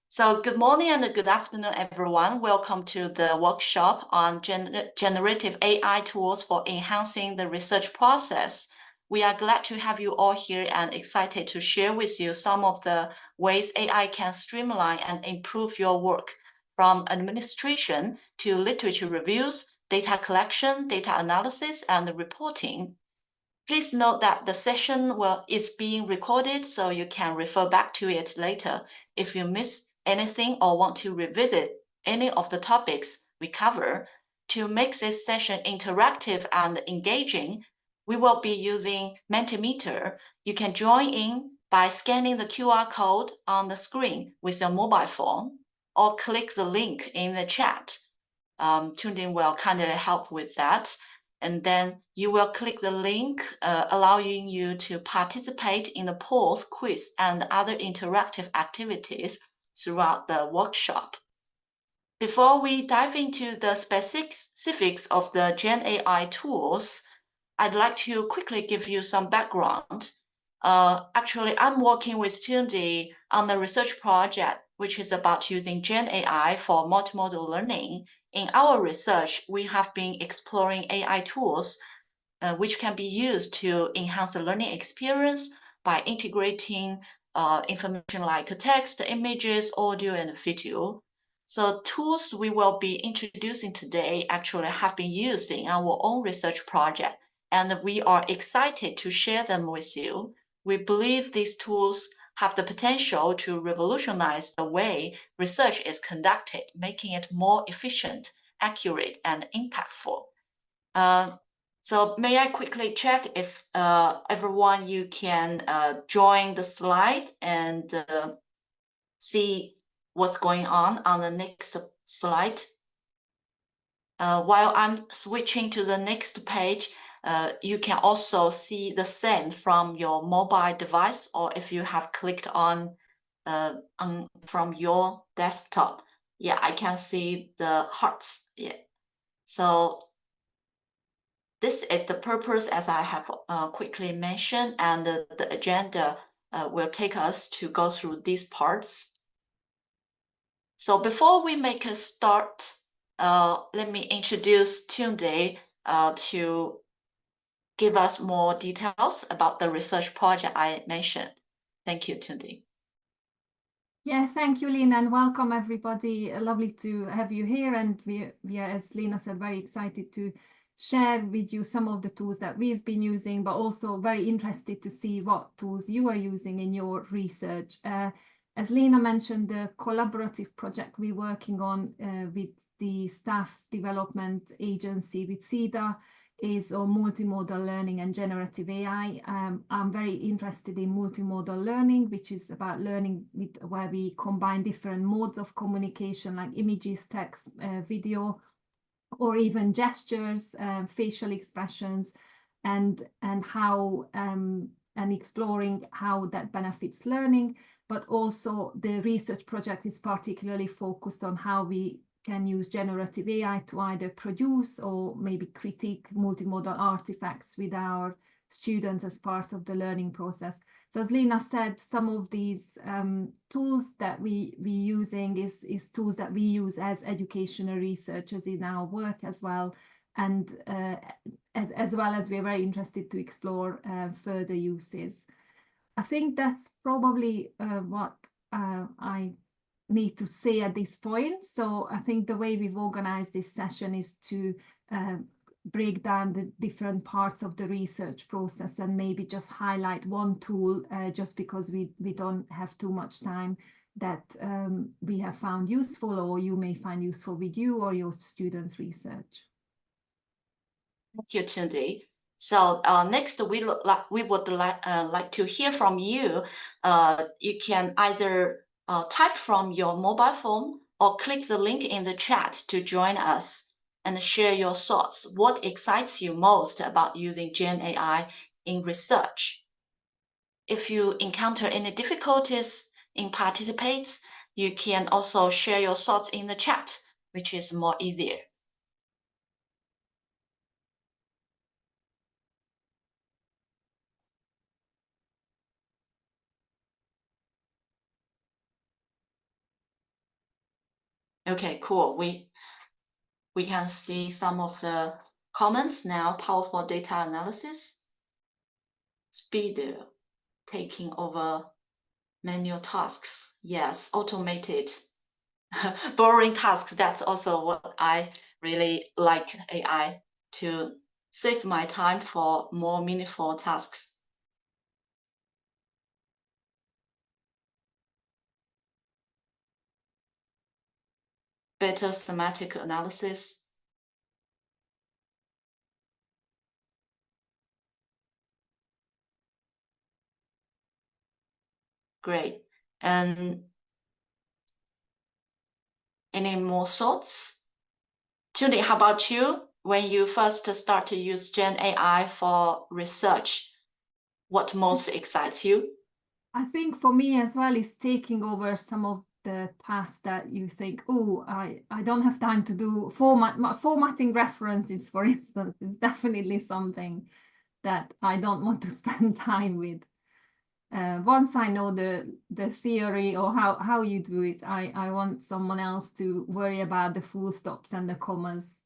So good morning and good afternoon, everyone. Welcome to the workshop on generative AI tools for enhancing the research process. We are glad to have you all here and excited to share with you some of the ways AI can streamline and improve your work, from administration to literature reviews, data collection, data analysis, and reporting. Please note that the session is being recorded, so you can refer back to it later if you miss anything or want to revisit any of the topics we cover. To make this session interactive and engaging, we will be using Mentimeter. You can join in by scanning the QR code on the screen with your mobile phone or click the link in the chat. Tunde will kindly help with that. And then you will click the link, allowing you to participate in the polls, quiz, and other interactive activities throughout the workshop. Before we dive into the specifics of the GenAI tools, I'd like to quickly give you some background. Actually, I'm working with Tunde on the research project, which is about using GenAI for multimodal learning. In our research, we have been exploring AI tools which can be used to enhance the learning experience by integrating information like text, images, audio, and video. So tools we will be introducing today actually have been used in our own research project, and we are excited to share them with you. We believe these tools have the potential to revolutionize the way research is conducted, making it more efficient, accurate, and impactful. So may I quickly check if everyone, you can join the slide and see what's going on the next slide. While I'm switching to the next page, you can also see the same from your mobile device, or if you have clicked on from your desktop. Yeah, I can see the hearts. Yeah. So this is the purpose, as I have quickly mentioned, and the agenda will take us to go through these parts. So before we make a start, let me introduce Tunde to give us more details about the research project I mentioned. Thank you, Tunde. Yeah, thank you, Lena, and welcome everybody. Lovely to have you here, and we are, as Lena said, very excited to share with you some of the tools that we've been using, but also very interested to see what tools you are using in your research. As Lena mentioned, the collaborative project we're working on with the staff development agency with CEDA is on multimodal learning and generative AI. I'm very interested in multimodal learning, which is about learning where we combine different modes of communication like images, text, video, or even gestures, facial expressions, and how and exploring how that benefits learning. But also the research project is particularly focused on how we can use generative AI to either produce or maybe critique multimodal artifacts with our students as part of the learning process. So as Lena said, some of these tools that we using is tools that we use as educational researchers in our work as well. And as well as we're very interested to explore further uses. I think that's probably what I need to say at this point. So I think the way we've organized this session is to break down the different parts of the research process and maybe just highlight one tool just because we don't have too much time that we have found useful or you may find useful with you or your students' research. Thank you, Tunde. So next, we would like to hear from you. You can either type from your mobile phone or click the link in the chat to join us and share your thoughts. What excites you most about using GenAI in research? If you encounter any difficulties in participating, you can also share your thoughts in the chat, which is more easier. Okay, cool. We can see some of the comments now. Powerful data analysis, speed, taking over manual tasks. Yes, automated, boring tasks. That's also what I really like AI to save my time for more meaningful tasks. Better semantic analysis. Great. And any more thoughts? Tunde, how about you? When you first start to use Gen AI for research, what most excites you? I think for me as well is taking over some of the tasks that you think, oh, I don't have time to do. Formatting references, for instance, is definitely something that I don't want to spend time with. Once I know the theory or how you do it, I want someone else to worry about the full stops and the commas.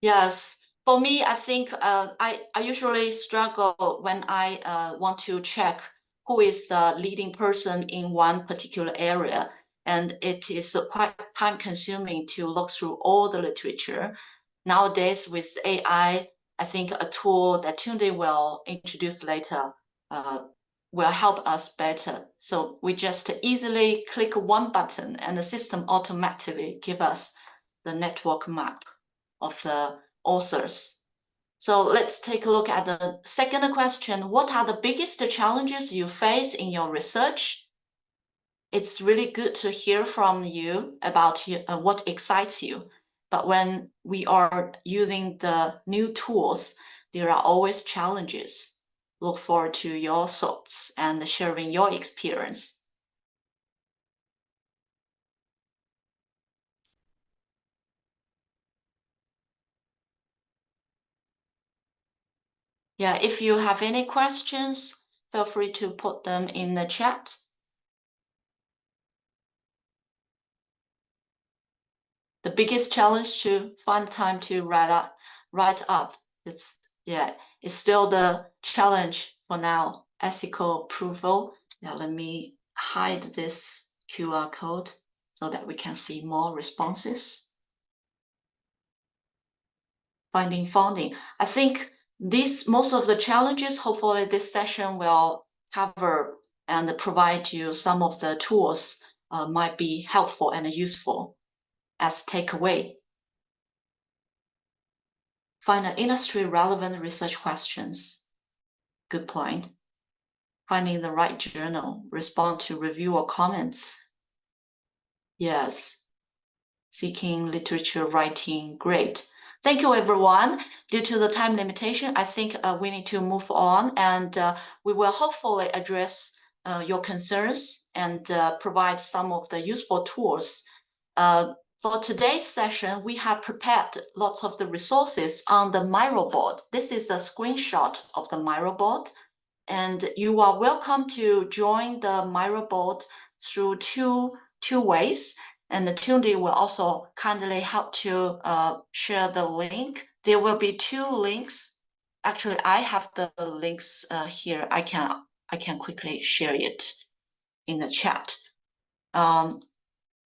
Yes, for me, I think I usually struggle when I want to check who is the leading person in one particular area. And it is quite time consuming to look through all the literature. Nowadays, with AI, I think a tool that Tunde will introduce later will help us better. So we just easily click one button and the system automatically give us the network map of the authors. So let's take a look at the second question. What are the biggest challenges you face in your research? It's really good to hear from you about what excites you. But when we are using the new tools, there are always challenges. Look forward to your thoughts and sharing your experience. Yeah, if you have any questions, feel free to put them in the chat. The biggest challenge to find time to write up. It's still the challenge for now. Ethical approval. Now let me hide this QR code so that we can see more responses. Finding funding. I think most of the challenges, hopefully this session will cover and provide you some of the tools might be helpful and useful as takeaway. Find industry relevant research questions. Good point. Finding the right journal. Respond to reviewer comments. Yes. Seeking literature writing. Great. Thank you, everyone. Due to the time limitation, I think we need to move on, and we will hopefully address your concerns and provide some of the useful tools. For today's session, we have prepared lots of the resources on the Miro board. This is a screenshot of the Miro board, and you are welcome to join the Miro board through two ways. And Tunde will also kindly help to share the link. There will be two links. Actually, I have the links here. I can quickly share it in the chat.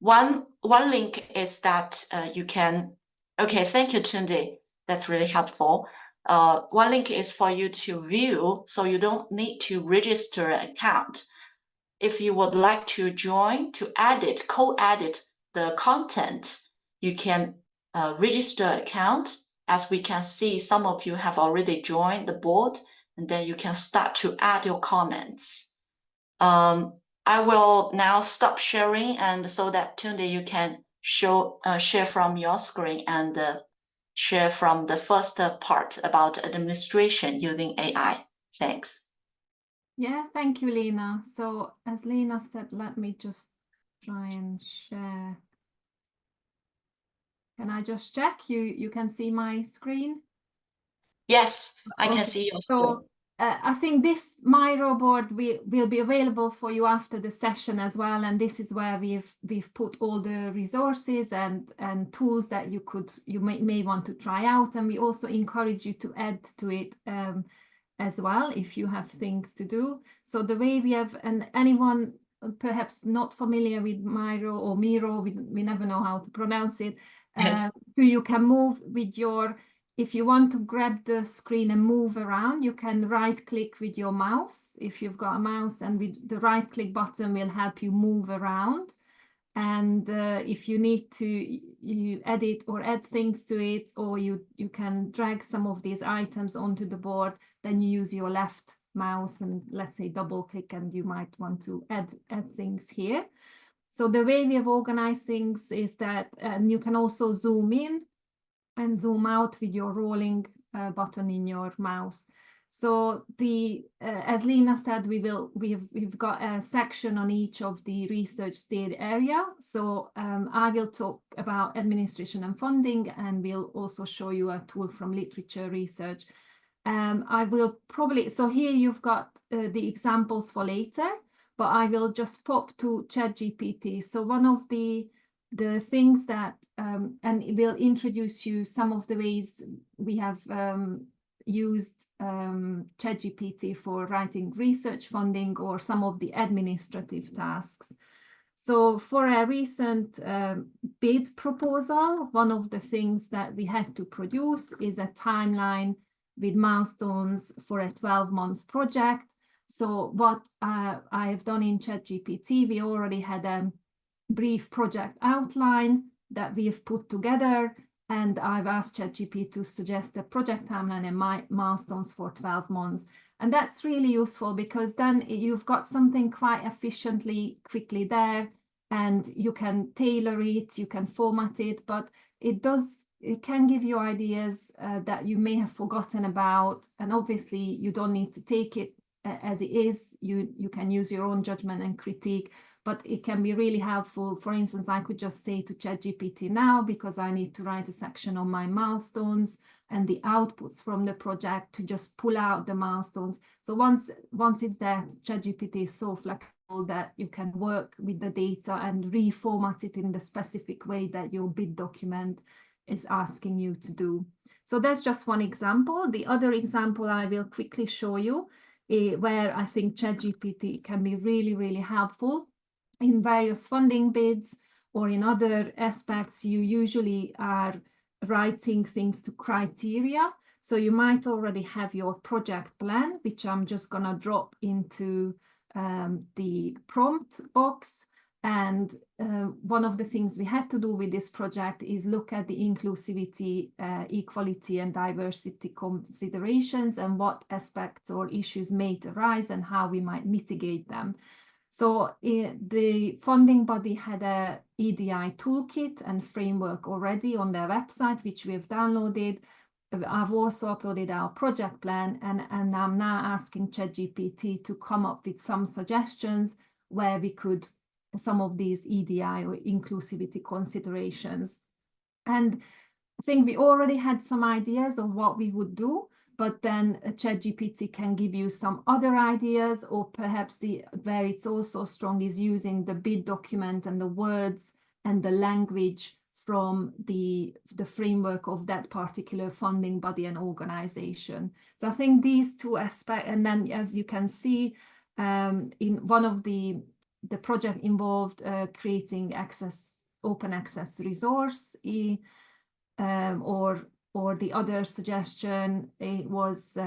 One link is that you can. Okay, thank you, Tunde. That's really helpful. One link is for you to view, so you don't need to register an account. If you would like to join to co-edit the content, you can register an account. As we can see, some of you have already joined the board, and then you can start to add your comments. I will now stop sharing, and so that Tunde, you can share from your screen and share from the first part about administration using AI. Thanks. Yeah, thank you, Lena. So as Lena said, let me just try and share. Can I just check? You can see my screen? Yes, I Okay. can see your screen. I think this Miro board will be available for you after the session as well, and this is where we've put all the resources and tools that you may want to try out, and we also encourage you to add to it as well if you have things to do. So the way we have, and anyone perhaps not familiar with Miro or Miro, we never know how to pronounce it. Yes. So you can move with your. If you want to grab the screen and move around, you can right click with your mouse if you've got a mouse, and with the right click button will help you move around. And if you need to you edit or add things to it, or you can drag some of these items onto the board, then you use your left mouse and let's say double click, and you might want to add things here. So the way we have organized things is that you can also zoom in and zoom out with your rolling button in your mouse. So as Lena said, we've got a section on each of the research state area. So I will talk about administration and funding, and we'll also show you a tool from literature research. I will probably, so here you've got the examples for later, but I will just pop to ChatGPT. So one of the things that, and it will introduce you some of the ways we have used ChatGPT for writing research funding or some of the administrative tasks. So for a recent bid proposal, one of the things that we had to produce is a timeline with milestones for a 12-month project. So what I have done in ChatGPT, we already had a brief project outline that we've put together, and I've asked ChatGPT to suggest a project timeline and milestones for 12 months. And that's really useful because then you've got something quite efficiently, quickly there, and you can tailor it, you can format it, but it can give you ideas that you may have forgotten about. And obviously you don't need to take it as it is. You can use your own judgment and critique, but it can be really helpful. For instance, I could just say to ChatGPT now, because I need to write a section on my milestones and the outputs from the project, to just pull out the milestones. So once it's there, ChatGPT is so flexible that you can work with the data and reformat it in the specific way that your bid document is asking you to do. So that's just one example. The other example I will quickly show you where I think ChatGPT can be really, really helpful in various funding bids or in other aspects. You usually are writing things to criteria. So you might already have your project plan, which I'm just going to drop into the prompt box. And one of the things we had to do with this project is look at the inclusivity, equality and diversity considerations, and what aspects or issues may arise and how we might mitigate them. So the funding body had a EDI toolkit and framework already on their website, which we have downloaded. I've also uploaded our project plan, and I'm now asking ChatGPT to come up with some suggestions where we could some of these EDI or inclusivity considerations. And I think we already had some ideas of what we would do, but then ChatGPT can give you some other ideas, or perhaps where it's also strong is using the bid document and the words and the language from the framework of that particular funding body and organization. So I think these two aspects, and then as you can see, in one of the project involved creating open access resource, or the other suggestion, it was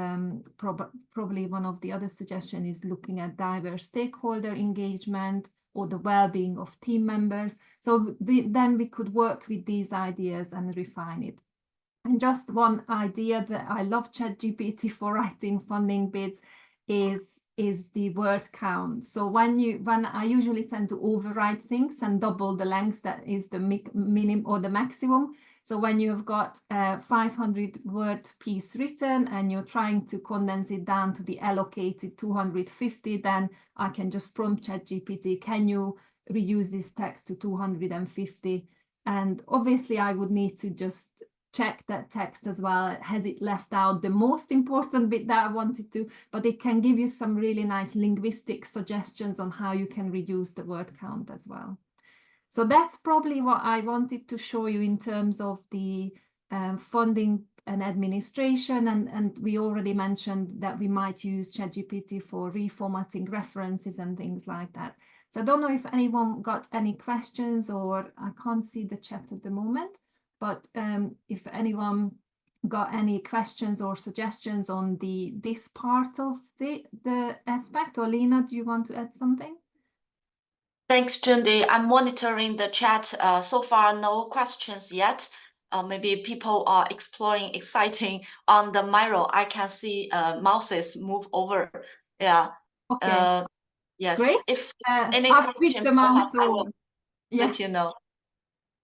probably one of the other suggestion is looking at diverse stakeholder engagement or the well-being of team members. So then we could work with these ideas and refine it. And just one idea that I love ChatGPT for writing funding bids is the word count. So when I usually tend to overwrite things and double the length, that is the minimum or the maximum. So when you've got a 500 word piece written and you're trying to condense it down to the allocated 250, then I can just prompt ChatGPT, can you reduce this text to 250? And obviously I would need to just check that text as well. Has it left out the most important bit that I wanted to? But it can give you some really nice linguistic suggestions on how you can reduce the word count as well. So that's probably what I wanted to show you in terms of the funding and administration. And we already mentioned that we might use ChatGPT for reformatting references and things like that. So I don't know if anyone got any questions, or I can't see the chat at the moment, but if anyone got any questions or suggestions on this part of the aspect, or Lena, do you want to add something? Thanks, Tunde. I'm monitoring the chat. So far, no questions yet. Maybe people are exploring exciting on the Miro. I can see mouses move over. Yeah. Okay. Yes. Great. If any I've switched question the pop mouse up, I will over. Yeah. let you know.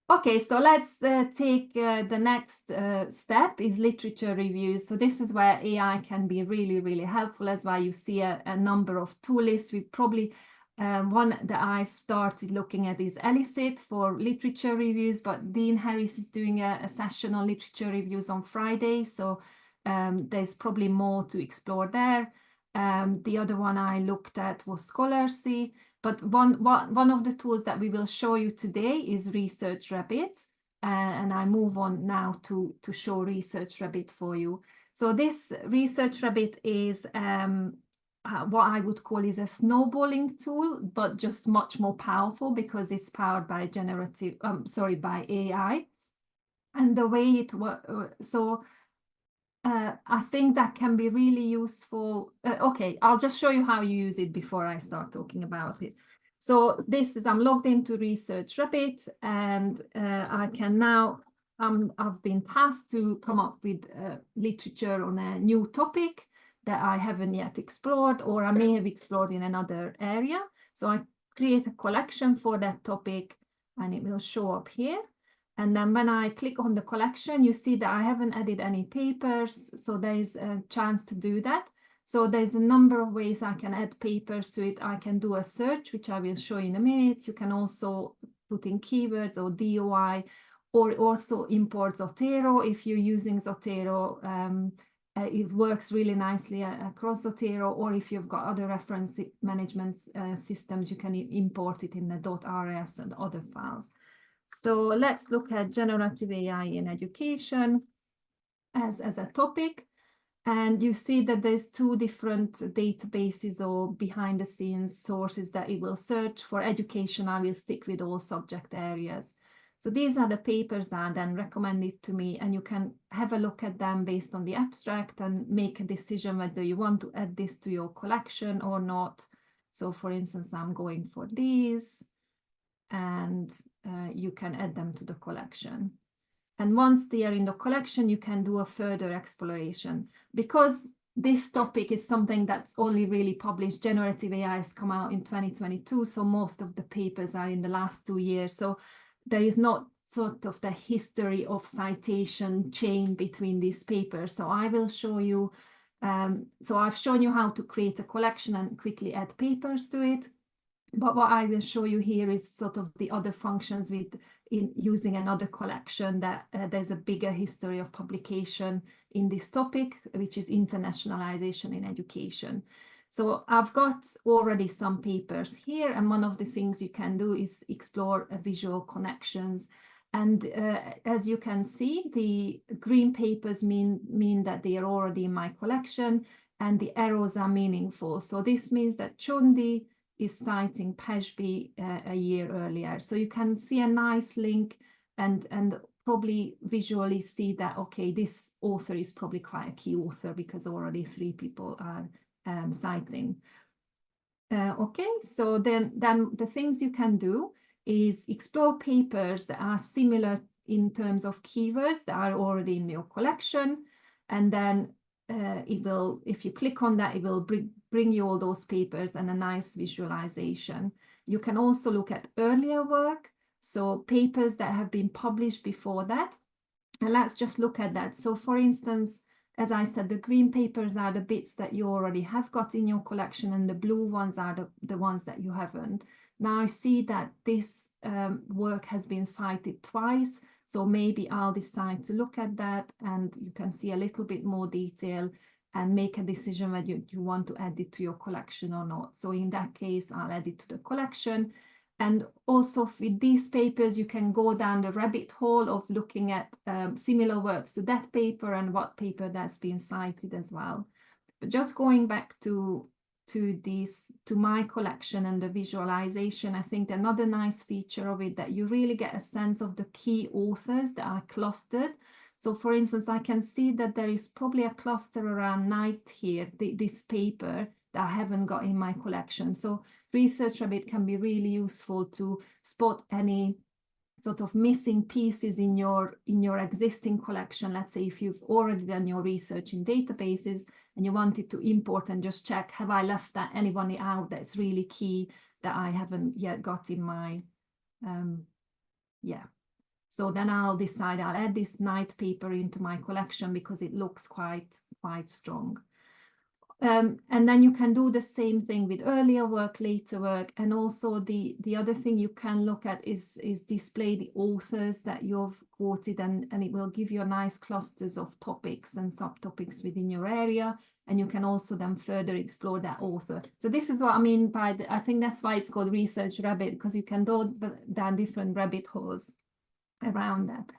Okay, so let's take the next step is literature reviews. So this is where AI can be really, really helpful, as well. You see a number of tool lists. We probably, one that I've started looking at is Elicit for literature reviews, but Dean Harris is doing a session on literature reviews on Friday. So there's probably more to explore there. The other one I looked at was Scholarcy. But one of the tools that we will show you today is Research Rabbit, and I move on now to show Research Rabbit for you. So this Research Rabbit is what I would call is a snowballing tool, but just much more powerful because it's powered by by AI. And the way it works, I think that can be really useful. Okay, I'll just show you how you use it before I start talking about it. So this is, I'm logged into Research Rabbit, and I can now, I've been tasked to come up with literature on a new topic that I haven't yet explored, or I may have explored in another area. So I create a collection for that topic, and it will show up here. And then when I click on the collection, you see that I haven't added any papers. So there's a chance to do that. So there's a number of ways I can add papers to it. I can do a search, which I will show you in a minute. You can also put in keywords or DOI, or also import Zotero. If you're using Zotero, it works really nicely across Zotero, or if you've got other reference management systems, you can import it in the .rs and other files. So let's look at generative AI in education as a topic. And you see that there's two different databases or behind the scenes sources that it will search. For education, I will stick with all subject areas. So these are the papers that are then recommended to me, and you can have a look at them based on the abstract and make a decision whether you want to add this to your collection or not. So for instance, I'm going for these, and you can add them to the collection. And once they are in the collection, you can do a further exploration. Because this topic is something that's only really published, generative AI has come out in 2022, so most of the papers are in the last 2 years. So there is not sort of the history of citation chain between these papers. So I will show you, so I've shown you how to create a collection and quickly add papers to it. But what I will show you here is sort of the other functions in using another collection that there's a bigger history of publication in this topic, which is internationalization in education. So I've got already some papers here, and one of the things you can do is explore visual connections. And as you can see, the green papers mean that they are already in my collection, and the arrows are meaningful. So this means that Tunde is citing Peshby a year earlier. So you can see a nice link and probably visually see that, okay, this author is probably quite a key author because already 3 people are citing. Okay, so then the things you can do is explore papers that are similar in terms of keywords that are already in your collection. And then it will, if you click on that, it will bring you all those papers and a nice visualization. You can also look at earlier work, so papers that have been published before that. And let's just look at that. So for instance, as I said, the green papers are the bits that you already have got in your collection, and the blue ones are the ones that you haven't. Now I see that this work has been cited twice. So maybe I'll decide to look at that, and you can see a little bit more detail and make a decision whether you want to add it to your collection or not. So in that case, I'll add it to the collection. And also with these papers, you can go down the rabbit hole of looking at similar works to that paper and what paper that's been cited as well. But just going back to my collection and the visualization, I think another nice feature of it that you really get a sense of the key authors that are clustered. So for instance, I can see that there is probably a cluster around Night here, this paper that I haven't got in my collection. So Research Rabbit can be really useful to spot any sort of missing pieces in your existing collection. Let's say if you've already done your research in databases and you wanted to import and just check, have I left anybody out that's really key that I haven't yet got in my, So then I'll decide I'll add this Night paper into my collection because it looks quite strong. And then you can do the same thing with earlier work, later work, and also the other thing you can look at is display the authors that you've quoted, and it will give you a nice clusters of topics and subtopics within your area, and you can also then further explore that author. So this is what I mean by I think that's why it's called Research Rabbit, because you can go down different rabbit holes around that.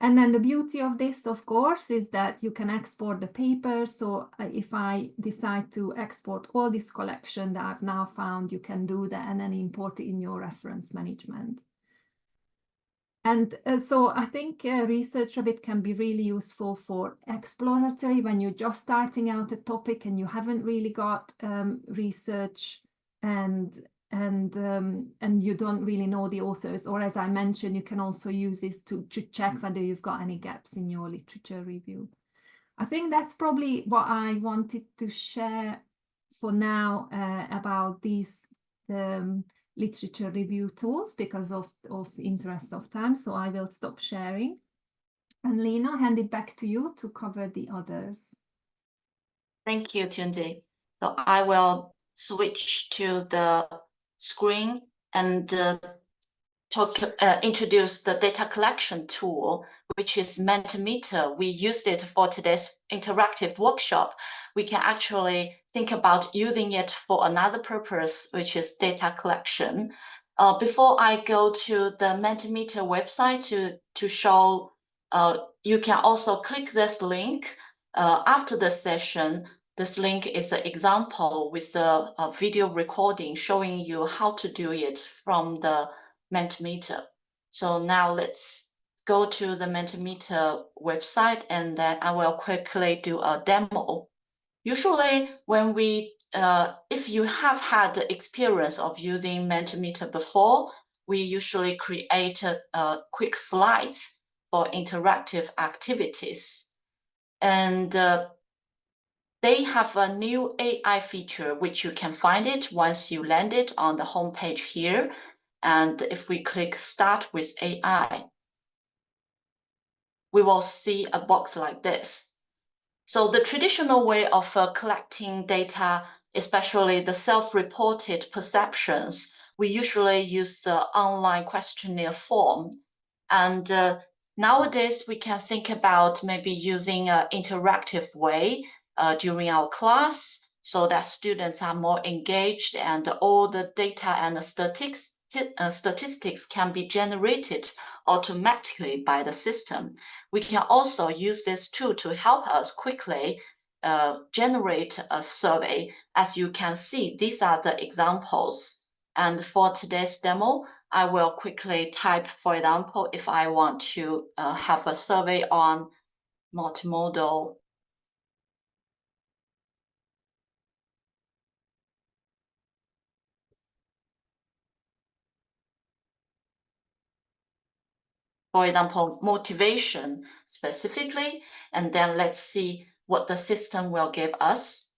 And then the beauty of this, of course, is that you can export the paper. So if I decide to export all this collection that I've now found, you can do that and then import it in your reference management. And so I think Research Rabbit can be really useful for exploratory when you're just starting out a topic and you haven't really got research and you don't really know the authors, or as I mentioned, you can also use this to check whether you've got any gaps in your literature review. I think that's probably what I wanted to share for now about these literature review tools because of interest of time. So I will stop sharing. And Lena, hand it back to you to cover the others. Thank you, Tunde. So I will switch to the screen and introduce the data collection tool, which is Mentimeter. We used it for today's interactive workshop. We can actually think about using it for another purpose, which is data collection. Before I go to the Mentimeter website to show, you can also click this link after the session. This link is an example with a video recording showing you how to do it from the Mentimeter. So now let's go to the Mentimeter website, and then I will quickly do a demo. Usually when if you have had the experience of using Mentimeter before, we usually create quick slides for interactive activities. And they have a new AI feature, which you can find it once you land it on the homepage here. And if we click Start with AI, we will see a box like this. So the traditional way of collecting data, especially the self-reported perceptions, we usually use the online questionnaire form. And nowadays, we can think about maybe using an interactive way during our class so that students are more engaged and all the data and the statistics can be generated automatically by the system. We can also use this tool to help us quickly generate a survey. As you can see, these are the examples. And for today's demo, I will quickly type, for example, if I want to have a survey on multimodal for example, motivation specifically, and then let's see what the system will give us.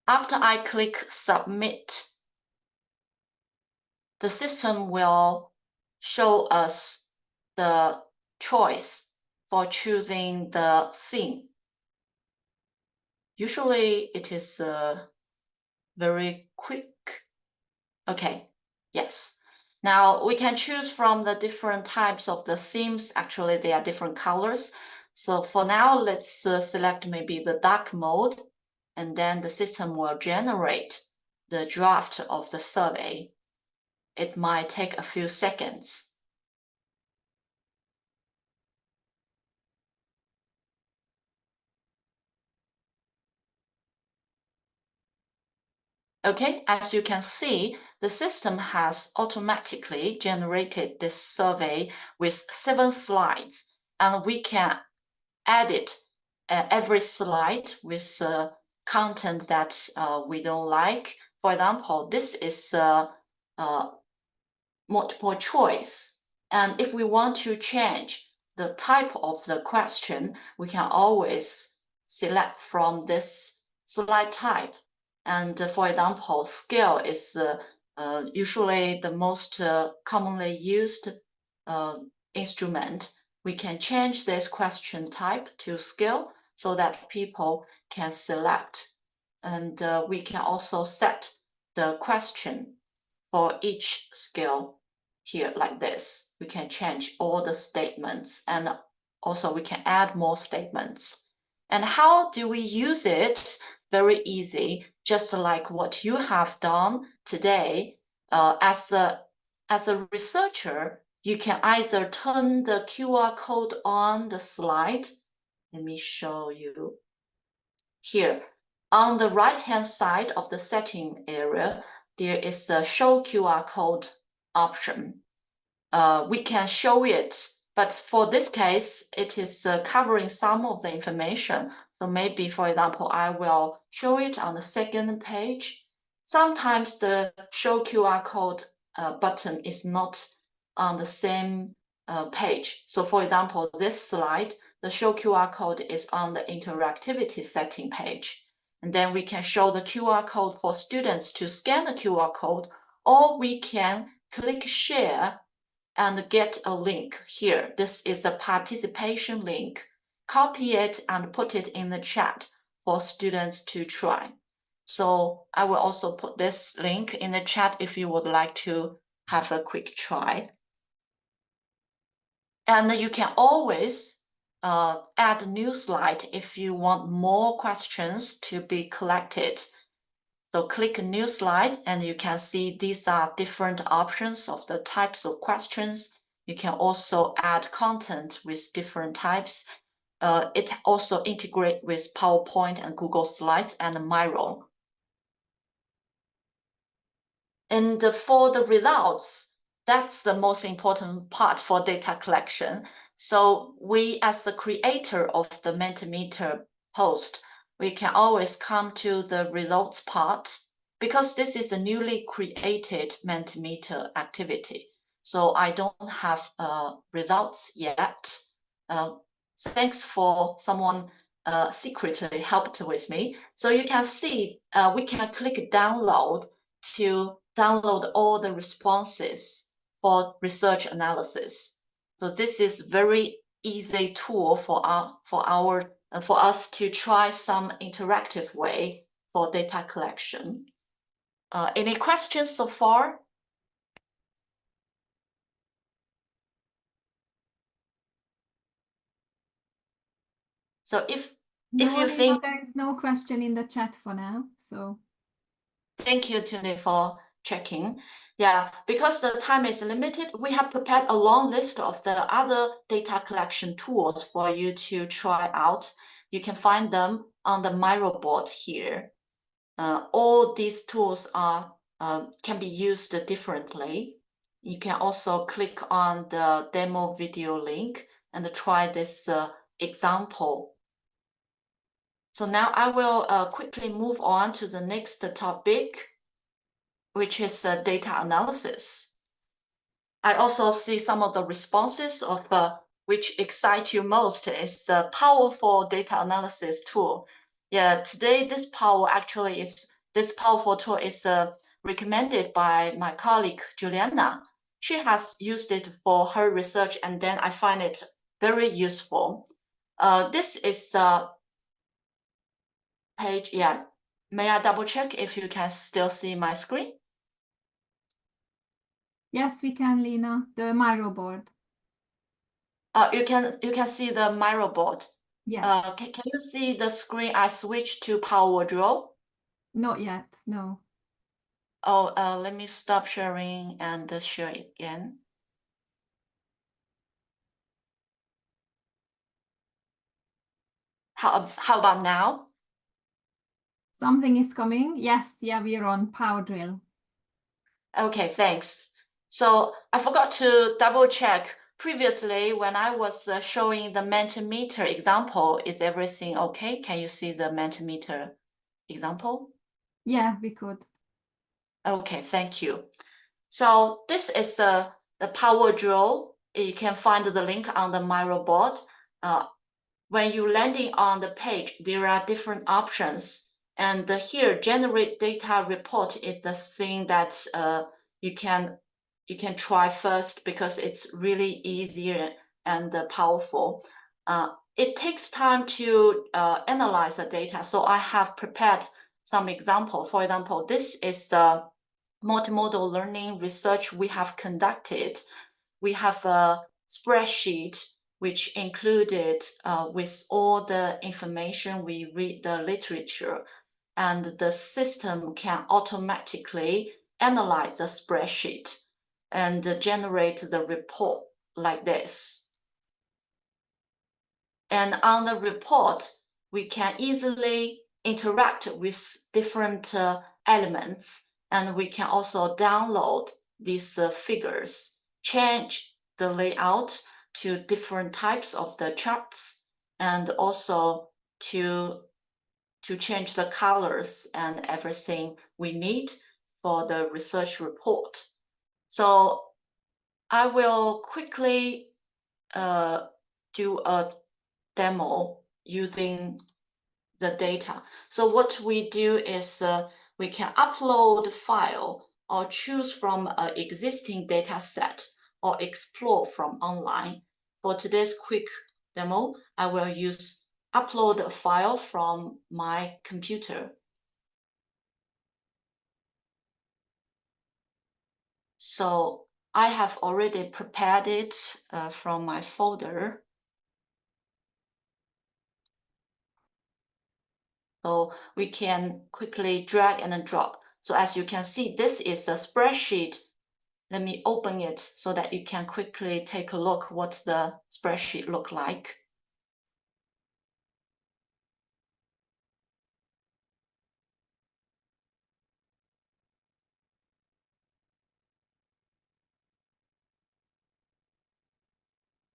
After I click Submit, the system will show us the choice for choosing the theme. Usually it is very quick. Okay, yes. Now we can choose from the different types of the themes. Actually, they are different colors. So for now, let's select maybe the dark mode, and then the system will generate the draft of the survey. It might take a few seconds. Okay, as you can see, the system has automatically generated this survey with 7 slides, and we can edit every slide with content that we don't like. For example, this is multiple choice. And if we want to change the type of the question, we can always select from this slide type. And for example, scale is usually the most commonly used instrument. We can change this question type to scale so that people can select. And we can also set the question for each scale here like this. We can change all the statements, and also we can add more statements. And how do we use it? Very easy, just like what you have done today. As a researcher, you can either turn the QR code on the slide. Let me show you here. On the right-hand side of the setting area, there is a show QR code option. We can show it, but for this case, it is covering some of the information. So maybe, for example, I will show it on the second page. Sometimes the show QR code button is not on the same page. So for example, this slide, the show QR code is on the interactivity setting page. And then we can show the QR code for students to scan the QR code, or we can click share and get a link here. This is a participation link. Copy it and put it in the chat for students to try. So I will also put this link in the chat if you would like to have a quick try. And you can always add a new slide if you want more questions to be collected. So click new slide, and you can see these are different options of the types of questions. You can also add content with different types. It also integrates with PowerPoint and Google Slides and Miro. And for the results, that's the most important part for data collection. So we, as the creator of the Mentimeter post, we can always come to the results part, because this is a newly created Mentimeter activity. So I don't have results yet. Thanks for someone secretly helped with me. So you can see we can click download to download all the responses for research analysis. So this is very easy tool for us to try some interactive way for data collection. Any questions so far? So if you think, there is no question in the chat for now, so. Thank you, Tunde, for checking. Yeah, because the time is limited, we have prepared a long list of the other data collection tools for you to try out. You can find them on the Miro board here. All these tools are can be used differently. You can also click on the demo video link and try this example. So now I will quickly move on to the next topic, which is data analysis. I also see some of the responses of which excite you most is the powerful data analysis tool. Yeah, today this powerful tool is recommended by my colleague Juliana. She has used it for her research, and then I find it very useful. This is the page. Yeah, may I double check if you can still see my screen? Yes, we can, Lena. The Miro board. You can see the Miro board. Yeah. Can you see the screen I switched to Power Drill? Not yet, no. Oh, let me stop sharing and share it again. How about now? Something is coming. Yes, yeah, we are on Power Drill. Okay, thanks. So I forgot to double check previously when I was showing the Mentimeter example. Is everything okay? Can you see the Mentimeter example? Yeah, we could. Okay, thank you. So this is the Power Drill. You can find the link on the Miro board. When you landing on the page, there are different options. And here, generate data report is the thing that you can try first because it's really easier and powerful. It takes time to analyze the data. So I have prepared some example. For example, this is multimodal learning research we have conducted. We have a spreadsheet which included with all the information we read the literature, and the system can automatically analyze the spreadsheet and generate the report like this. And on the report, we can easily interact with different elements, and we can also download these figures, change the layout to different types of the charts, and also to change the colors and everything we need for the research report. So I will quickly do a demo using the data. So what we do is we can upload file or choose from an existing data set or explore from online. For today's quick demo, I will use upload a file from my computer. So I have already prepared it from my folder. So we can quickly drag and drop. So as you can see, this is a spreadsheet. Let me open it so that you can quickly take a look what the spreadsheet look like.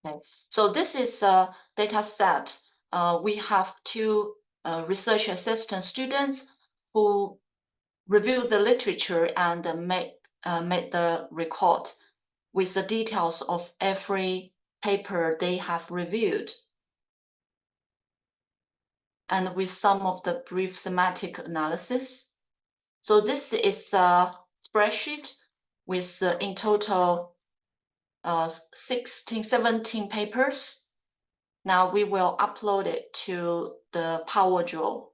Okay, so this is a data set. We have two research assistant students who review the literature and make the record with the details of every paper they have reviewed, and with some of the brief thematic analysis. So this is a spreadsheet with in total 17 papers. Now we will upload it to the Power Drill.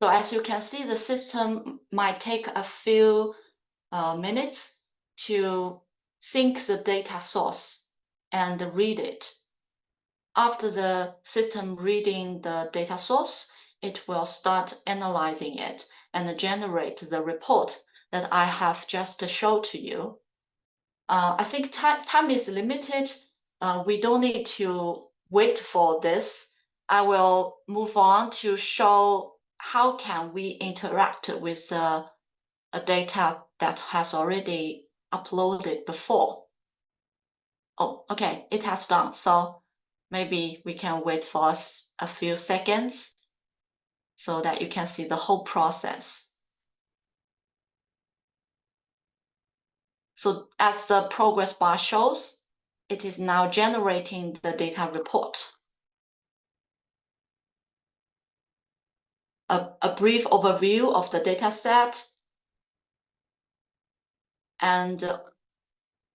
So as you can see, the system might take a few minutes to sync the data source and read it. After the system reading the data source, it will start analyzing it and generate the report that I have just showed to you. I think time is limited. We don't need to wait for this. I will move on to show how can we interact with a data that has already uploaded before. Oh, okay, it has done. So maybe we can wait for a few seconds so that you can see the whole process. So as the progress bar shows, it is now generating the data report. A brief overview of the data set and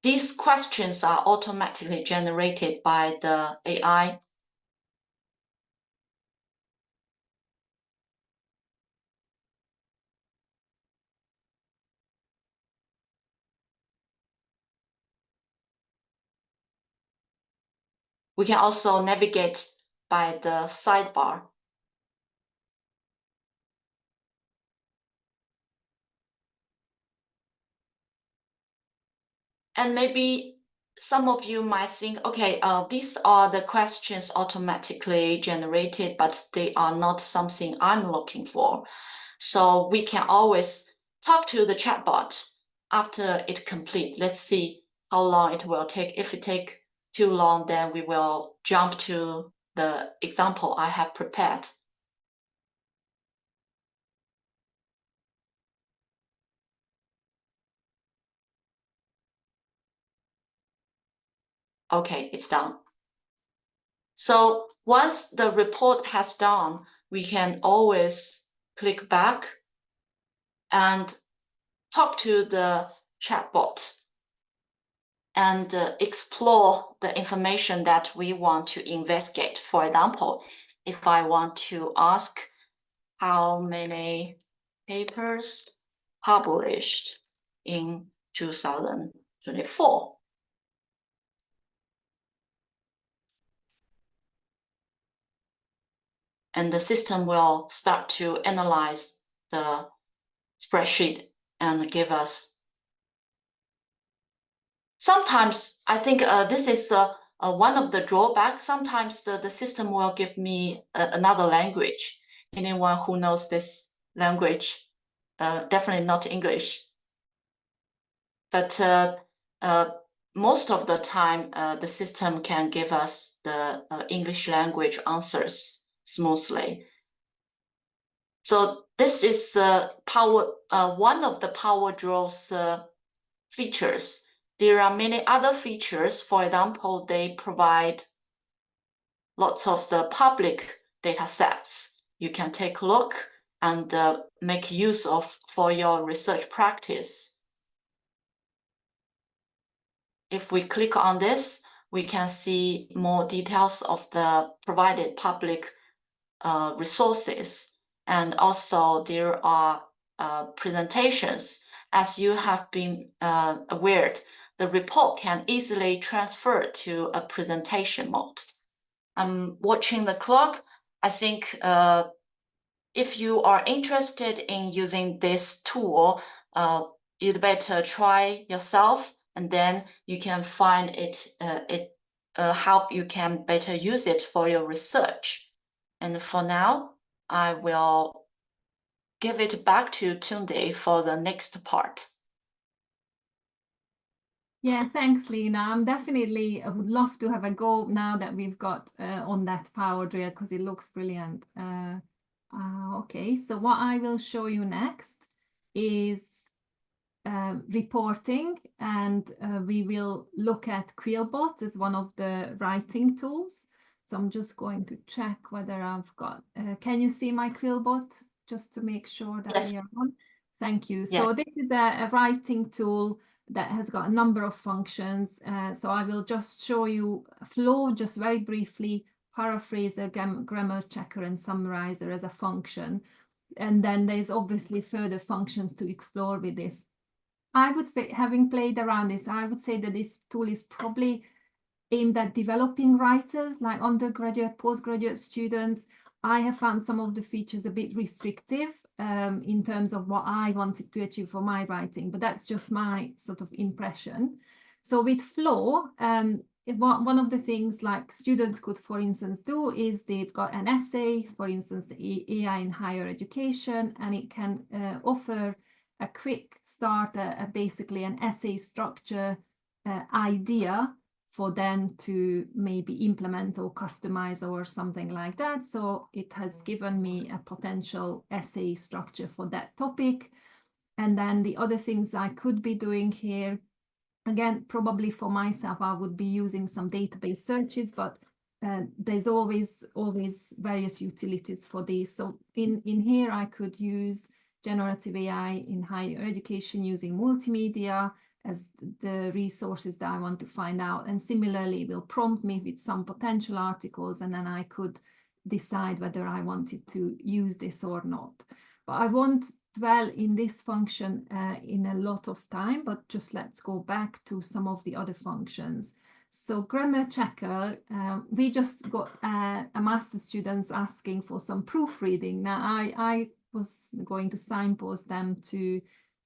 these questions are automatically generated by the AI. We can also navigate by the sidebar. And maybe some of you might think, okay, these are the questions automatically generated, but they are not something I'm looking for. So we can always talk to the chatbot after it complete. Let's see how long it will take. If it takes too long, then we will jump to the example I have prepared. Okay, it's done. So once the report has done, we can always click back and talk to the chatbot and explore the information that we want to investigate. For example, if I want to ask how many papers published in 2024, and the system will start to analyze the spreadsheet and give us. Sometimes I think this is one of the drawbacks. Sometimes the system will give me another language. Anyone who knows this language, definitely not English. But most of the time, the system can give us the English language answers smoothly. So this is one of the PowerDraw's features. There are many other features. For example, they provide lots of the public data sets you can take a look and make use of for your research practice. If we click on this, we can see more details of the provided public resources. And also there are presentations. As you have been aware, the report can easily transfer to a presentation mode. I'm watching the clock. I think if you are interested in using this tool, you'd better try yourself, and then you can find how you can better use it for your research. And for now, I will give it back to Tunde for the next part. Yeah, thanks, Lena. I would love to have a go now that we've got on that PowerDraw because it looks brilliant. Okay, so what I will show you next is reporting, and we will look at Quillbot as one of the writing tools. So I'm just going to check whether I've got, can you see my Quillbot just to make sure that Yes. we are on? Thank you. Yes. So this is a writing tool that has got a number of functions. So I will just show you flow just very briefly, paraphraser, grammar checker, and summarizer as a function. And then there's obviously further functions to explore with this. I would say, having played around this, I would say that this tool is probably aimed at developing writers like undergraduate, postgraduate students. I have found some of the features a bit restrictive in terms of what I wanted to achieve for my writing, but that's just my sort of impression. So with Flow, one of the things like students could, for instance, do is they've got an essay, for instance, AI in higher education, and it can offer a quick start, basically an essay structure idea for them to maybe implement or customize or something like that. So it has given me a potential essay structure for that topic. And then the other things I could be doing here, again, probably for myself, I would be using some database searches, but there's always various utilities for these. So in here, I could use generative AI in higher education using multimedia. as the resources that I want to find out. And similarly, it will prompt me with some potential articles, and then I could decide whether I wanted to use this or not. But I won't dwell in this function in a lot of time, but just let's go back to some of the other functions. So grammar checker, we just got a master students asking for some proofreading. Now I was going to signpost them to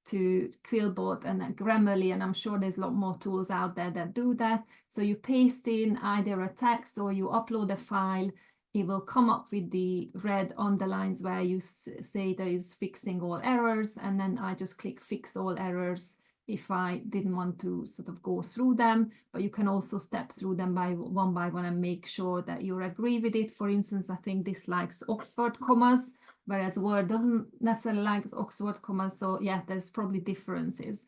Quillbot and Grammarly, and I'm sure there's a lot more tools out there that do that. So you paste in either a text or you upload a file. It will come up with the red underlines where you say there is fixing all errors, and then I just click fix all errors if I didn't want to sort of go through them. But you can also step through them by one and make sure that you agree with it. For instance, I think this likes Oxford commas, whereas Word doesn't necessarily like Oxford commas. So yeah, there's probably differences.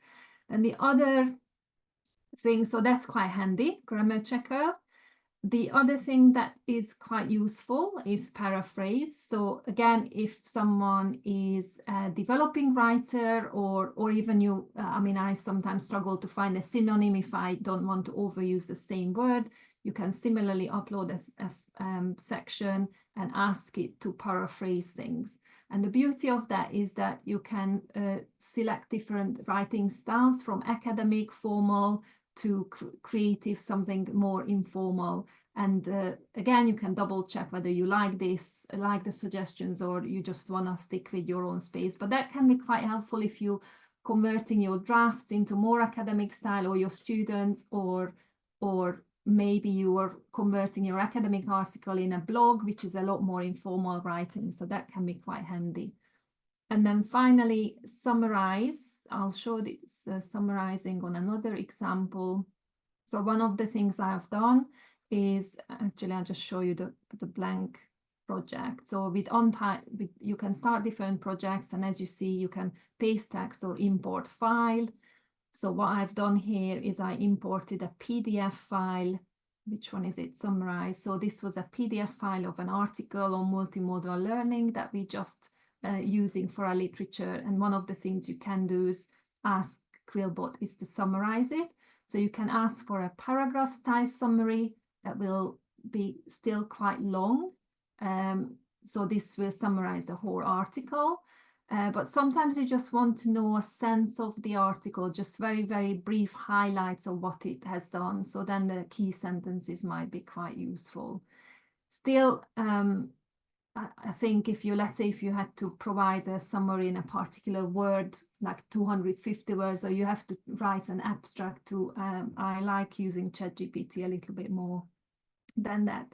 And the other thing, so that's quite handy, grammar checker. The other thing that is quite useful is paraphrase. So again, if someone is a developing writer or even you, I mean, I sometimes struggle to find a synonym if I don't want to overuse the same word. You can similarly upload a section and ask it to paraphrase things. And the beauty of that is that you can select different writing styles, from academic, formal, to creative, something more informal. And again, you can double check whether you like this, like the suggestions, or you just want to stick with your own space. But that can be quite helpful if you converting your drafts into more academic style, or your students, or maybe you are converting your academic article in a blog, which is a lot more informal writing. So that can be quite handy. And then finally, summarize. I'll show this summarizing on another example. So one of the things I've done is, actually, I'll just show you the blank project. So with you can start different projects, and as you see, you can paste text or import file. So what I've done here is I imported a PDF file. Which one is it? Summarize. So this was a PDF file of an article on multimodal learning that we just using for our literature. And one of the things you can do is ask Quillbot is to summarize it. So you can ask for a paragraph style summary that will be still quite long. So this will summarize the whole article. But sometimes you just want to know a sense of the article, just very, very brief highlights of what it has done. So then the key sentences might be quite useful. Still, I think if you, let's say, if you had to provide a summary in a particular word, like 250 words, or you have to write an abstract to, I like using ChatGPT a little bit more than that.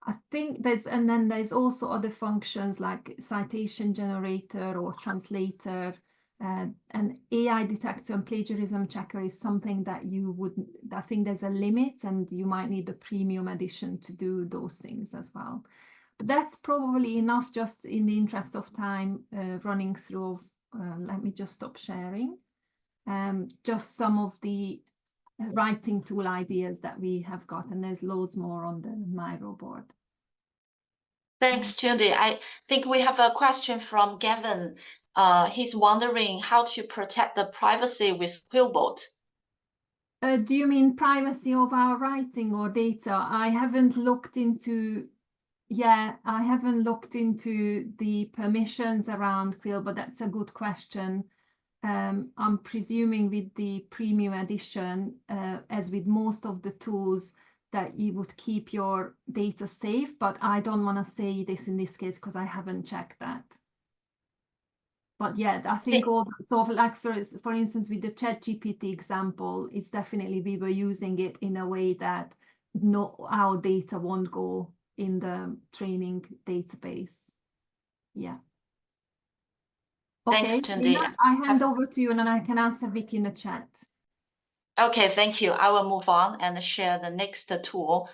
I think and then there's also other functions like citation generator or translator, and AI detector and plagiarism checker is something that I think there's a limit, and you might need the premium edition to do those things as well. But that's probably enough, just in the interest of time, running through. Let me just stop sharing. Just some of the writing tool ideas that we have got, and there's loads more on the Miro board. Thanks, Tunde. I think we have a question from Gavin. He's wondering how to protect the privacy with Quillbot. Do you mean privacy of our writing or data? I haven't looked into, I haven't looked into the permissions around Quillbot. That's a good question. I'm presuming with the premium edition, as with most of the tools, that you would keep your data safe, but I don't want to say this in this case because I haven't checked that. But yeah, I think all sort of like, for instance, with the ChatGPT example, it's definitely we were using it in a way that our data won't go in the training database. Yeah. Thanks, Okay, Tunde. I hand over to you, and then I can answer Vicky in the chat. Okay, thank you. I will move on and share the next tool.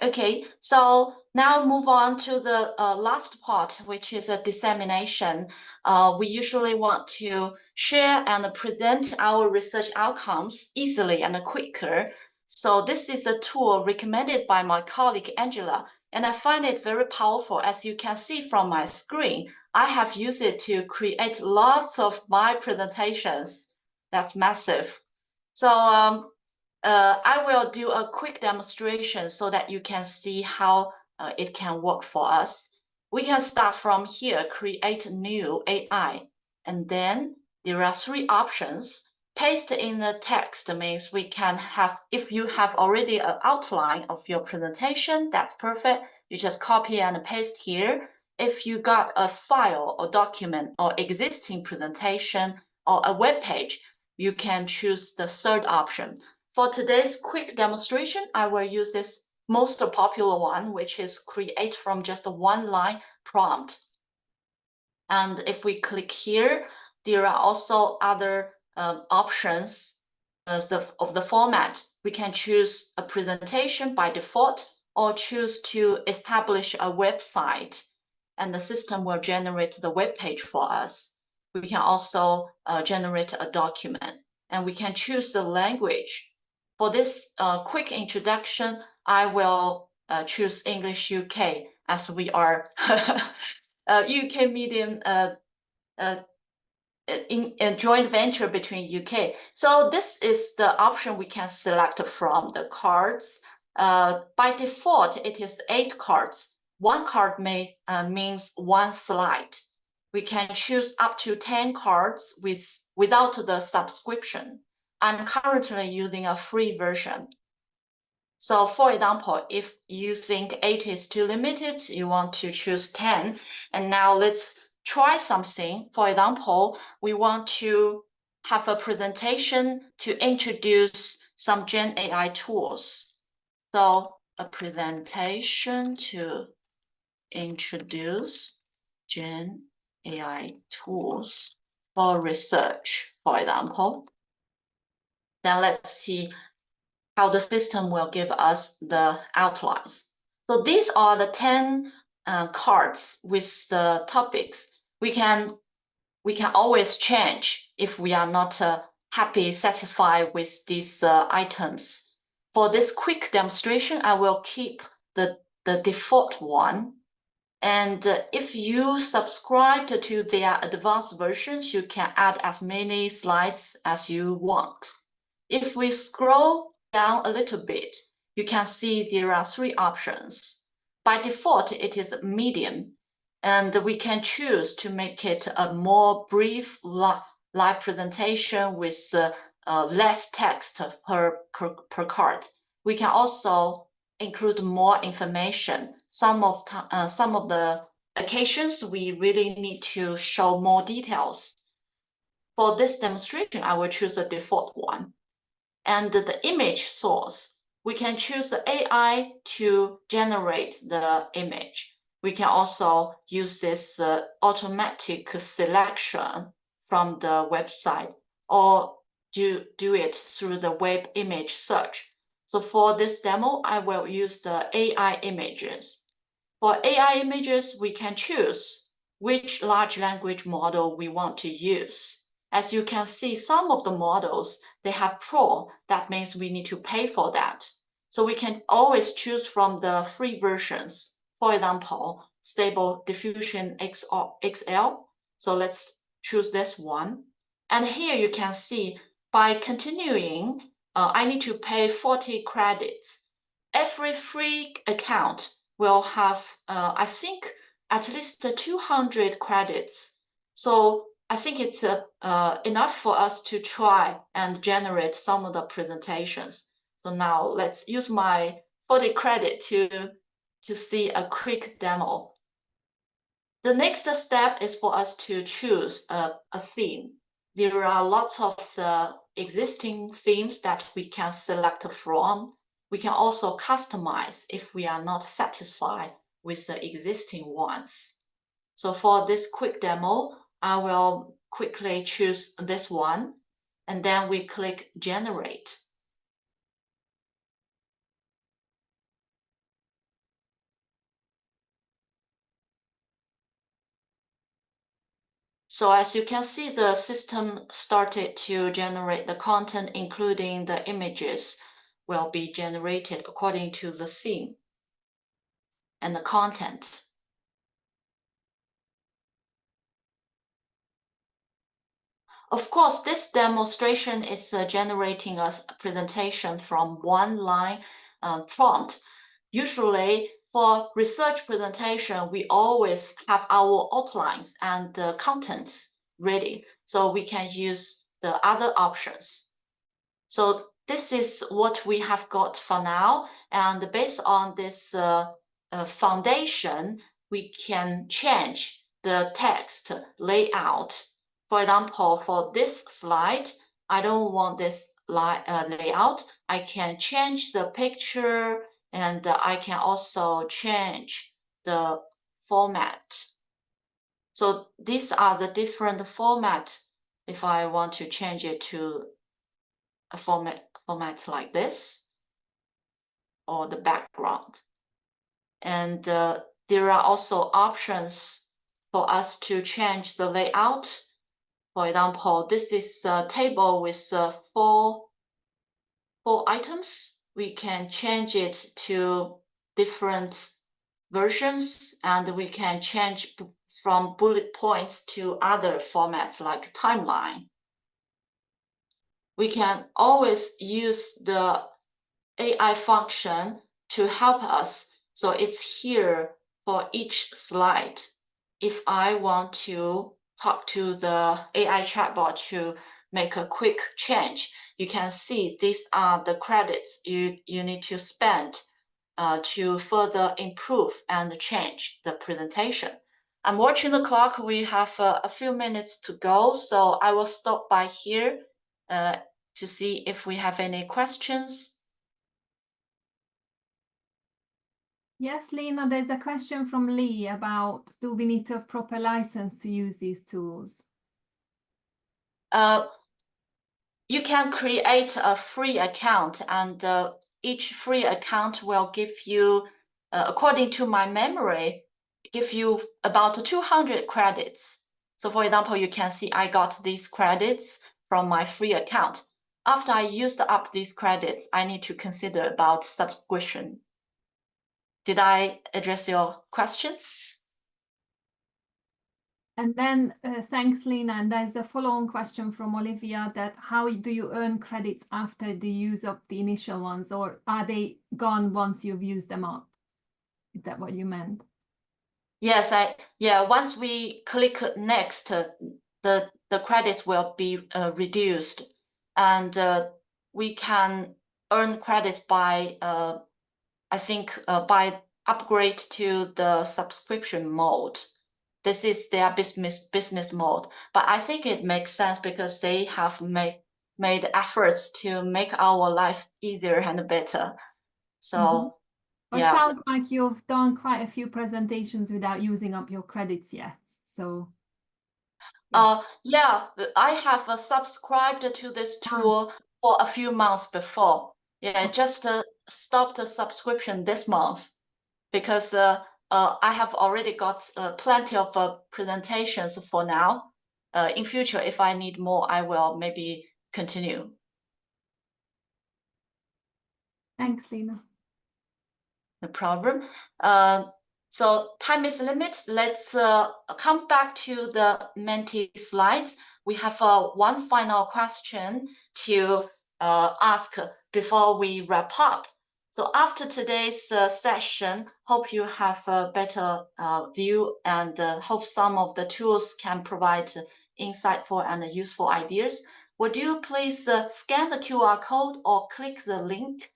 Okay, so now move on to the last part, which is a dissemination. We usually want to share and present our research outcomes easily and quicker. So this is a tool recommended by my colleague, Angela, and I find it very powerful. As you can see from my screen, I have used it to create lots of my presentations. That's massive. So I will do a quick demonstration so that you can see how it can work for us. We can start from here, create new AI. And then there are 3 options. Paste in the text means we can have, if you have already an outline of your presentation, that's perfect. You just copy and paste here. If you got a file or document or existing presentation or a web page, you can choose the 3rd option. For today's quick demonstration, I will use this most popular one, which is create from just a 1-line prompt. And if we click here, there are also other options of the format. We can choose a presentation by default or choose to establish a website, and the system will generate the web page for us. We can also generate a document, and we can choose the language. For this quick introduction, I will choose English UK, as we are UK medium in a joint venture between UK. So this is the option we can select from the cards. By default, it is 8 cards. 1 card means 1 slide. We can choose up to 10 cards without the subscription. I'm currently using a free version. So for example, if you think 8 is too limited, you want to choose 10. And now let's try something. For example, we want to have a presentation to introduce some GenAI tools. So a presentation to introduce GenAI tools for research, for example. Then let's see how the system will give us the outlines. So these are the 10 cards with the topics. We can always change if we are not happy, satisfied with these items. For this quick demonstration, I will keep the default one. And if you subscribe to their advanced versions, you can add as many slides as you want. If we scroll down a little bit, you can see there are 3 options. By default, it is medium, and we can choose to make it a more brief live presentation with less text per card. We can also include more information. Some of the occasions, we really need to show more details. For this demonstration, I will choose the default one. And the image source, we can choose the AI to generate the image. We can also use this automatic selection from the website, or do it through the web image search. So for this demo, I will use the AI images. For AI images, we can choose which large language model we want to use. As you can see, some of the models, they have Pro. That means we need to pay for that. So we can always choose from the free versions. For example, Stable Diffusion XL. So let's choose this one. And here you can see, by continuing, I need to pay 40 credits. Every free account will have, I think, at least 200 credits. So I think it's enough for us to try and generate some of the presentations. So now let's use my 40 credit to see a quick demo. The next step is for us to choose a theme. There are lots of existing themes that we can select from. We can also customize if we are not satisfied with the existing ones. So for this quick demo, I will quickly choose this one, and then we click Generate. So as you can see, the system started to generate the content, including the images will be generated according to the theme and the content. of course, this demonstration is generating a presentation from one line prompt. Usually for research presentation, we always have our outlines and the contents ready, so we can use the other options. So this is what we have got for now, and based on this foundation, we can change the text layout. For example, for this slide, I don't want this layout. I can change the picture, and I can also change the format. So these are the different formats if I want to change it to a format like this, or the background. And there are also options for us to change the layout. For example, this is a table with four items. We can change it to different versions, and we can change from bullet points to other formats like timeline. We can always use the AI function to help us. So it's here for each slide. If I want to talk to the AI chatbot to make a quick change, you can see these are the credits you need to spend to further improve and change the presentation. I'm watching the clock. We have a few minutes to go, so I will stop by here to see if we have any questions. Yes, Lena, there's a question from Lee about, do we need to have proper license to use these tools? You can create a free account, and each free account will give you, according to my memory, give you about 200 credits. So for example, you can see I got these credits from my free account. After I used up these credits, I need to consider about subscription. Did I address your question? And then thanks, Lena. And there's a follow-on question from Olivia that how do you earn credits after the use of the initial ones, or are they gone once you've used them up? Is that what you meant? Yes, once we click next, the credits will be reduced, and we can earn credits by I think by upgrade to the subscription mode. This is their business mode, but I think it makes sense because they have made efforts to make our life easier and better. So It sounds like you've done quite a few presentations without using up your credits yet. So yeah, I have subscribed to this tool for a few months before. Yeah, just stopped the subscription this month because I have already got plenty of presentations for now. In future, if I need more, I will maybe continue. Thanks, Lena. No problem. So time is limit. Let's come back to the Menti slides. We have one final question to ask before we wrap up. So after today's session, hope you have a better view, and hope some of the tools can provide insightful and useful ideas. Would you please scan the QR code or click the link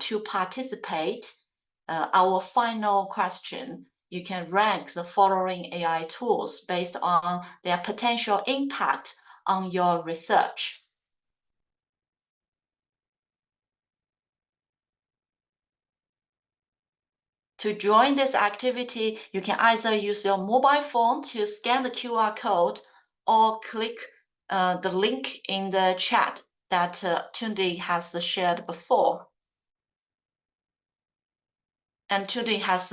to participate? Our final question, you can rank the following AI tools based on their potential impact on your research. To join this activity, you can either use your mobile phone to scan the QR code or click the link in the chat that Tunde has shared before. And Tunde has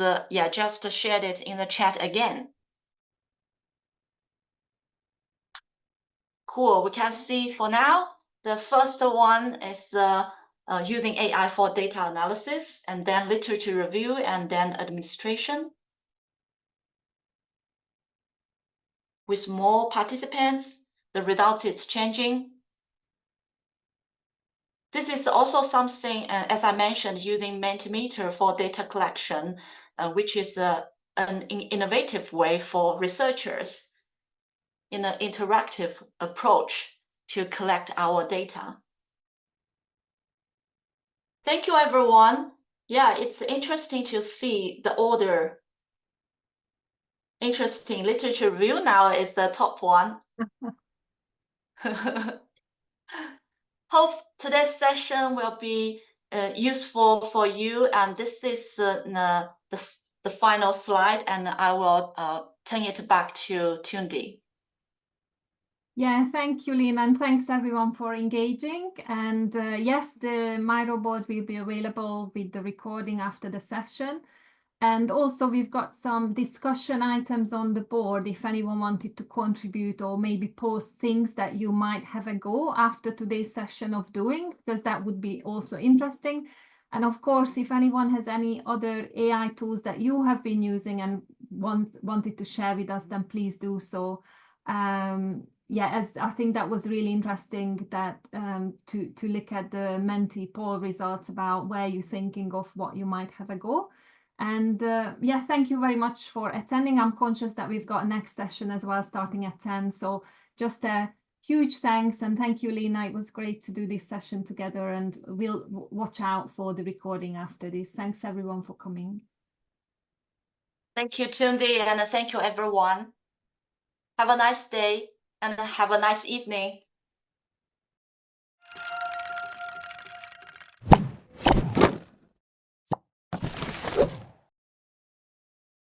just shared it in the chat again. Cool. We can see for now, the first one is using AI for data analysis, and then literature review, and then administration. With more participants, the result is changing. This is also something, as I mentioned, using Mentimeter for data collection, which is an innovative way for researchers in an interactive approach to collect our data. Thank you, everyone. Yeah, it's interesting to see the order. Interesting. Literature review now is the top one. Hope today's session will be useful for you. And this is the final slide, and I will turn it back to Tunde. Yeah, thank you, Lena, and thanks everyone for engaging. And yes, the Miro board will be available with the recording after the session. And also we've got some discussion items on the board if anyone wanted to contribute or maybe post things that you might have a go after today's session of doing, because that would be also interesting. And of course, if anyone has any other AI tools that you have been using and wanted to share with us, then please do so. Yeah, as I think that was really interesting that to look at the Menti poll results about where you're thinking of what you might have a go. And yeah, thank you very much for attending. I'm conscious that we've got a next session as well, starting at 10. So just a huge thanks, and thank you, Lena. It was great to do this session together, and we'll watch out for the recording after this. Thanks everyone for coming. Thank you, Tunde, and thank you, everyone. Have a nice day and have a nice evening.